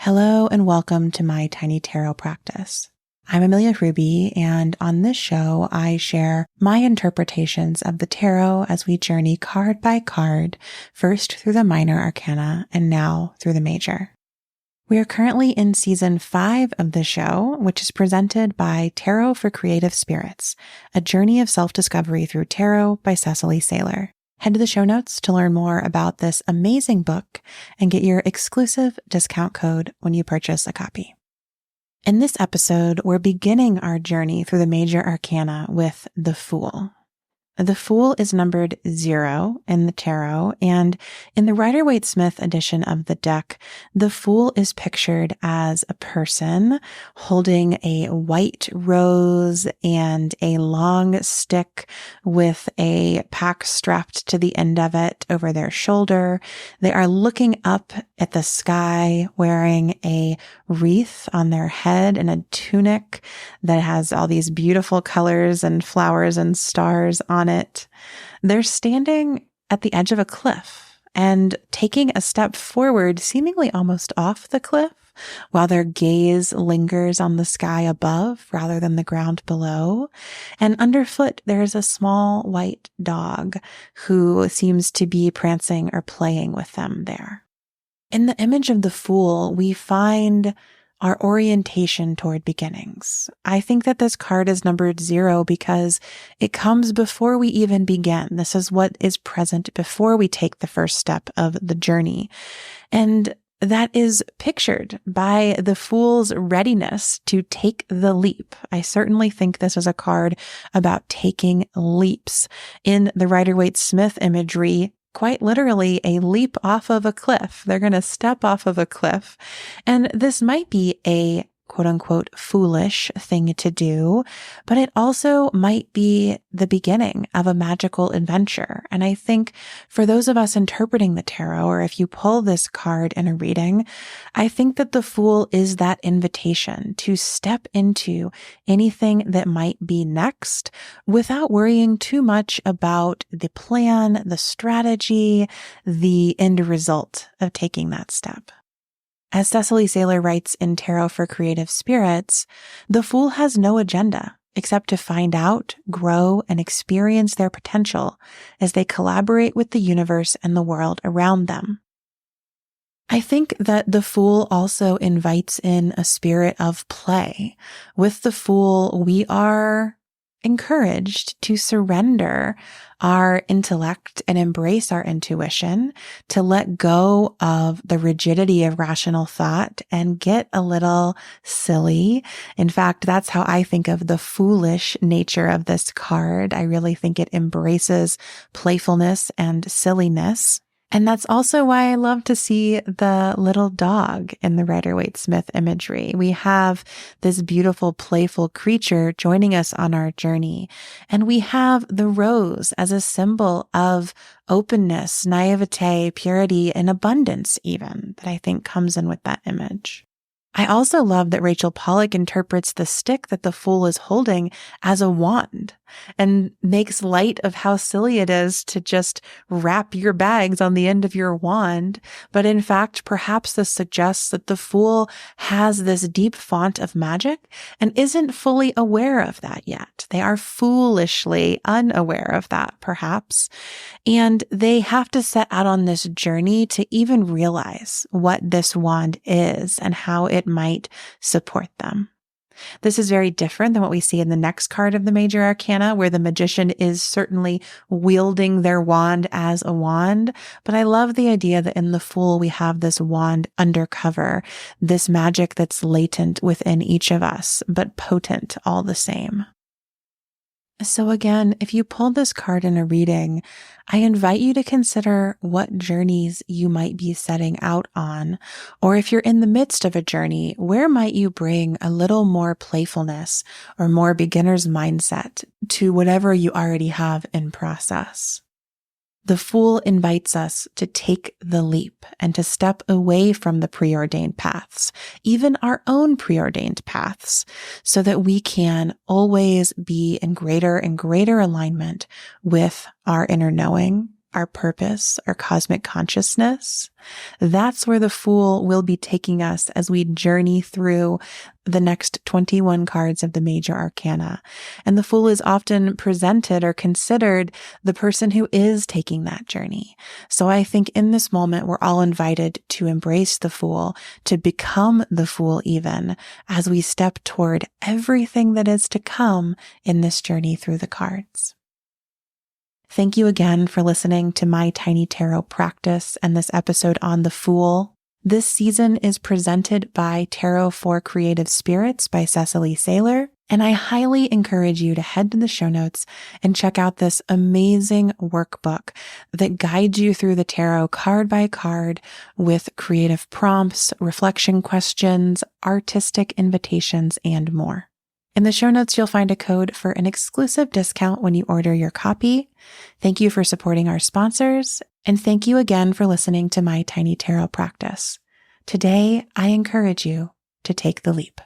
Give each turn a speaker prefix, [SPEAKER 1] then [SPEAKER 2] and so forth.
[SPEAKER 1] Hello and welcome to my tiny tarot practice. I'm Amelia Ruby, and on this show, I share my interpretations of the tarot as we journey card by card, first through the minor arcana and now through the major. We are currently in season 5 of the show, which is presented by Tarot for Creative Spirits, a journey of self-discovery through tarot by Cecily Saylor. Head to the show notes to learn more about this amazing book and get your exclusive discount code when you purchase a copy. In this episode, we're beginning our journey through the major arcana with the Fool. The Fool is numbered 0 in the tarot, and in the Rider-Waite-Smith edition of the deck, the Fool is pictured as a person holding a white rose and a long stick with a pack strapped to the end of it over their shoulder. They are looking up at the sky, wearing a wreath on their head and a tunic that has all these beautiful colors and flowers and stars on it. They're standing at the edge of a cliff and taking a step forward, seemingly almost off the cliff, while their gaze lingers on the sky above rather than the ground below. And underfoot, there is a small white dog who seems to be prancing or playing with them there. In the image of the Fool, we find our orientation toward beginnings. I think that this card is numbered 0 because it comes before we even begin. This is what is present before we take the first step of the journey. And that is pictured by the Fool's readiness to take the leap. I certainly think this is a card about taking leaps. In the Rider-Waite-Smith imagery, quite literally a leap off of a cliff. They're going to step off of a cliff. And this might be a quote unquote foolish thing to do, but it also might be the beginning of a magical adventure. And I think for those of us interpreting the tarot, or if you pull this card in a reading, I think that the Fool is that invitation to step into anything that might be next without worrying too much about the plan, the strategy, the end result of taking that step. As Cecily Saylor writes in Tarot for Creative Spirits, the Fool has no agenda except to find out, grow, and experience their potential as they collaborate with the universe and the world around them. I think that the Fool also invites in a spirit of play. With the Fool, we are encouraged to surrender our intellect and embrace our intuition, to let go of the rigidity of rational thought and get a little silly. In fact, that's how I think of the foolish nature of this card. I really think it embraces playfulness and silliness. And that's also why I love to see the little dog in the Rider-Waite-Smith imagery. We have this beautiful, playful creature joining us on our journey. And we have the rose as a symbol of openness, naivete, purity, and abundance even, that I think comes in with that image. I also love that Rachel Pollack interprets the stick that the Fool is holding as a wand and makes light of how silly it is to just wrap your bags on the end of your wand. But in fact, perhaps this suggests that the Fool has this deep font of magic and isn't fully aware of that yet. They are foolishly unaware of that, perhaps. And they have to set out on this journey to even realize what this wand is and how it might support them. This is very different than what we see in the next card of the Major Arcana, where the magician is certainly wielding their wand as a wand. But I love the idea that in the Fool, we have this wand undercover, this magic that's latent within each of us, but potent all the same. So again, if you pulled this card in a reading, I invite you to consider what journeys you might be setting out on, or if you're in the midst of a journey, where might you bring a little more playfulness or more beginner's mindset to whatever you already have in process. The Fool invites us to take the leap and to step away from the preordained paths, even our own preordained paths, so that we can always be in greater and greater alignment with our inner knowing our purpose, our cosmic consciousness. That's where the Fool will be taking us as we journey through the next 21 cards of the major arcana. And the Fool is often presented or considered the person who is taking that journey. So I think in this moment, we're all invited to embrace the Fool, to become the Fool even, as we step toward everything that is to come in this journey through the cards. Thank you again for listening to my Tiny Tarot practice and this episode on the Fool. This season is presented by Tarot for Creative Spirits by Cecily Saylor, and I highly encourage you to head to the show notes and check out this amazing workbook that guides you through the tarot card by card with creative prompts, reflection questions, artistic invitations, and more. In the show notes, you'll find a code for an exclusive discount when you order your copy. Thank you for supporting our sponsors, and thank you again for listening to my Tiny Tarot practice. Today, I encourage you to take the leap.